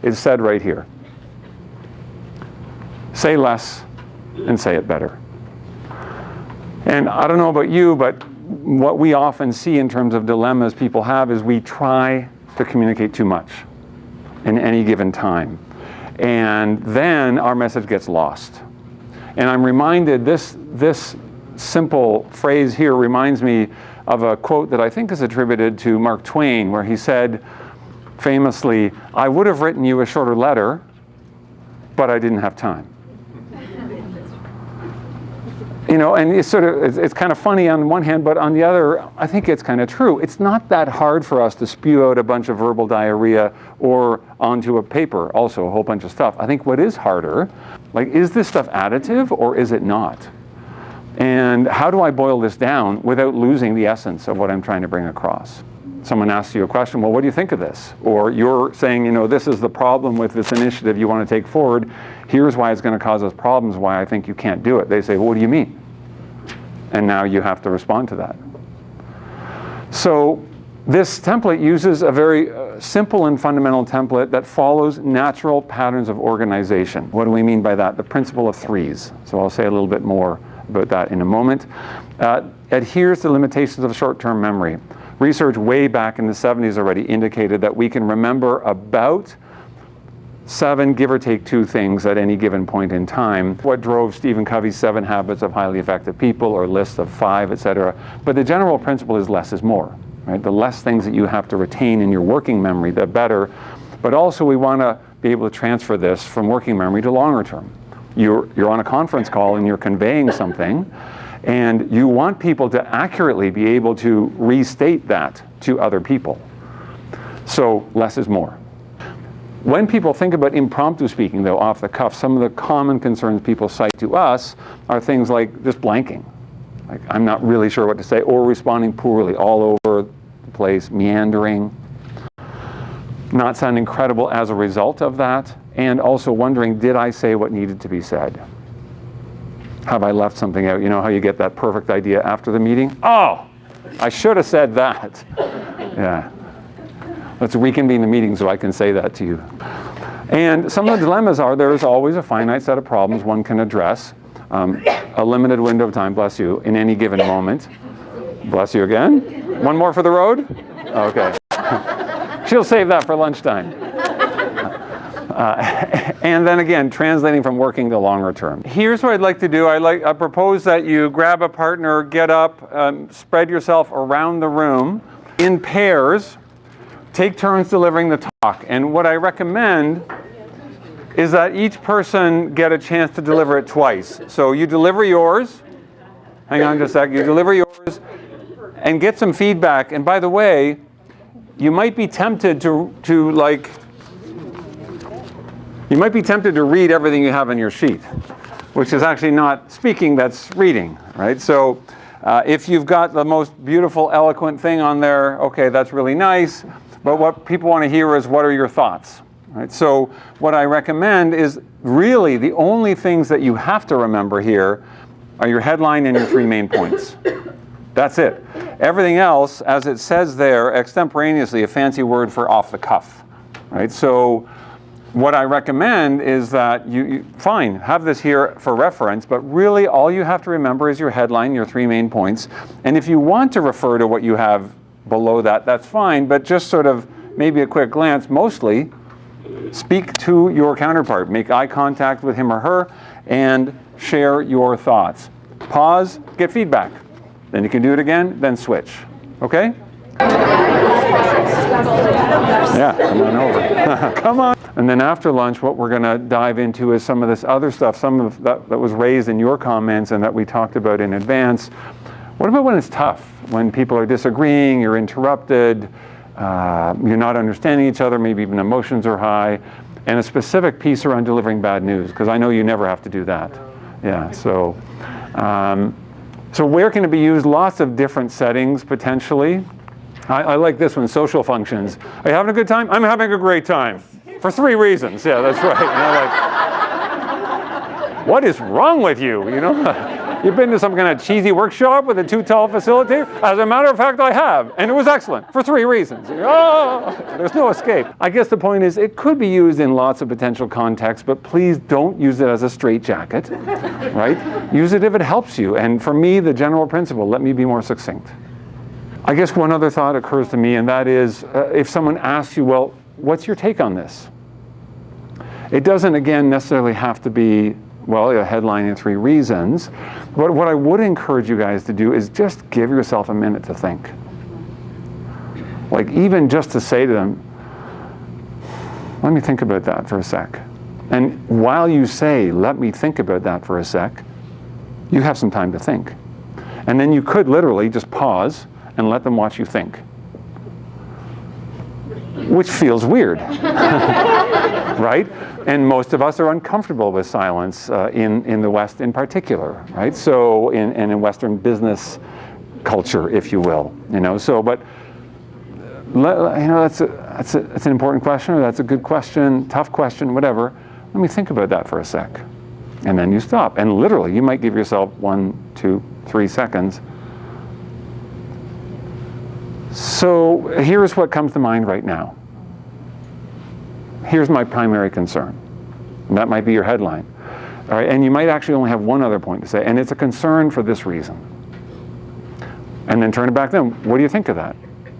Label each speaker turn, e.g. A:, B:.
A: is said right here. Say less and say it better. And I don't know about you, but what we often see in terms of dilemmas people have is we try to communicate too much in any given time. And then our message gets lost. And I'm reminded, this simple phrase here reminds me of a quote that I think is attributed to Mark Twain, where he said famously, "I would have written you a shorter letter, but I didn't have time." You know, and it's kind of funny on one hand, but on the other, I think it's kind of true. It's not that hard for us to spew out a bunch of verbal diarrhea or onto a paper, also a whole bunch of stuff. I think what is harder, like, is this stuff additive or is it not? And how do I boil this down without losing the essence of what I'm trying to bring across? Someone asks you a question, well, what do you think of this? Or you're saying, you know, this is the problem with this initiative you want to take forward. Here's why it's going to cause us problems, why I think you can't do it. They say, well, what do you mean? And now you have to respond to that. So this template uses a very simple and fundamental template that follows natural patterns of organization. What do we mean by that? The principle of threes. So I'll say a little bit more about that in a moment. Adheres to limitations of short-term memory. Research way back in the 70s already indicated that we can remember about 7, give or take 2 things at any given point in time. What drove Stephen Covey's 7 Habits of Highly Effective People, or list of 5, etc. But the general principle is less is more. Right? The less things that you have to retain in your working memory, the better. But also we want to be able to transfer this from working memory to longer term. You're on a conference call and you're conveying something, and you want people to accurately be able to restate that to other people. So less is more. When people think about impromptu speaking, though, off the cuff, some of the common concerns people cite to us are things like just blanking. Like, I'm not really sure what to say, or responding poorly, all over the place, meandering, not sounding credible as a result of that, and also wondering, did I say what needed to be said? Have I left something out? You know how you get that perfect idea after the meeting? Oh, I should have said that. Yeah. Let's reconvene the meeting so I can say that to you. And some of the dilemmas are, there is always a finite set of problems one can address, a limited window of time, bless you, in any given moment. Bless you again. One more for the road? Okay. She'll save that for lunchtime. And then again, translating from working to longer term. Here's what I'd like to do. I propose that you grab a partner, get up, spread yourself around the room in pairs, take turns delivering the talk. And what I recommend is that each person get a chance to deliver it twice. So you deliver yours, hang on just a sec, you deliver yours, and get some feedback. And by the way, you might be tempted to read everything you have on your sheet, which is actually not speaking, that's reading, right? So if you've got the most beautiful, eloquent thing on there, okay, that's really nice, but what people want to hear is, what are your thoughts, right? So what I recommend is, really the only things that you have to remember here are your headline and your 3 main points. That's it. Everything else, as it says there, extemporaneously, a fancy word for off the cuff, right? So what I recommend is that you fine, have this here for reference, but really all you have to remember is your headline, your 3 main points. And if you want to refer to what you have below that, that's fine, but just sort of maybe a quick glance, mostly speak to your counterpart, make eye contact with him or her, and share your thoughts. Pause, get feedback. Then you can do it again, then switch. Okay? Yeah, come on over. Come on. And then after lunch, what we're going to dive into is some of this other stuff, some of that was raised in your comments and that we talked about in advance. What about when it's tough? When people are disagreeing, you're interrupted, you're not understanding each other, maybe even emotions are high, and a specific piece around delivering bad news, because I know you never have to do that. Yeah, so where can it be used? Lots of different settings, potentially. I like this one, social functions. Are you having a good time? I'm having a great time. For 3 reasons. Yeah, that's right. And I'm like, what is wrong with you? You know? You've been to some kind of cheesy workshop with a too tall facilitator? As a matter of fact, I have, and it was excellent for 3 reasons. Oh, there's no escape. I guess the point is it could be used in lots of potential contexts, but please don't use it as a straitjacket, right? Use it if it helps you. And for me, the general principle, let me be more succinct. I guess one other thought occurs to me, and that is if someone asks you, well, what's your take on this? It doesn't, again, necessarily have to be, well, a headline in 3 reasons. But what I would encourage you guys to do is just give yourself a minute to think. Like even just to say to them, let me think about that for a sec. And while you say, let me think about that for a sec, you have some time to think. And then you could literally just pause and let them watch you think. Which feels weird, right? And most of us are uncomfortable with silence in the West in particular, right? So in Western business culture, if you will, So, but that's an important question, or that's a good question, tough question, whatever. Let me think about that for a sec, and then you stop. And literally, you might give yourself 1, 2, 3 seconds. So here's what comes to mind right now. Here's my primary concern. And that might be your headline. All right, and you might actually only have one other point to say, and it's a concern for this reason. And then turn it back to them. What do you think of that?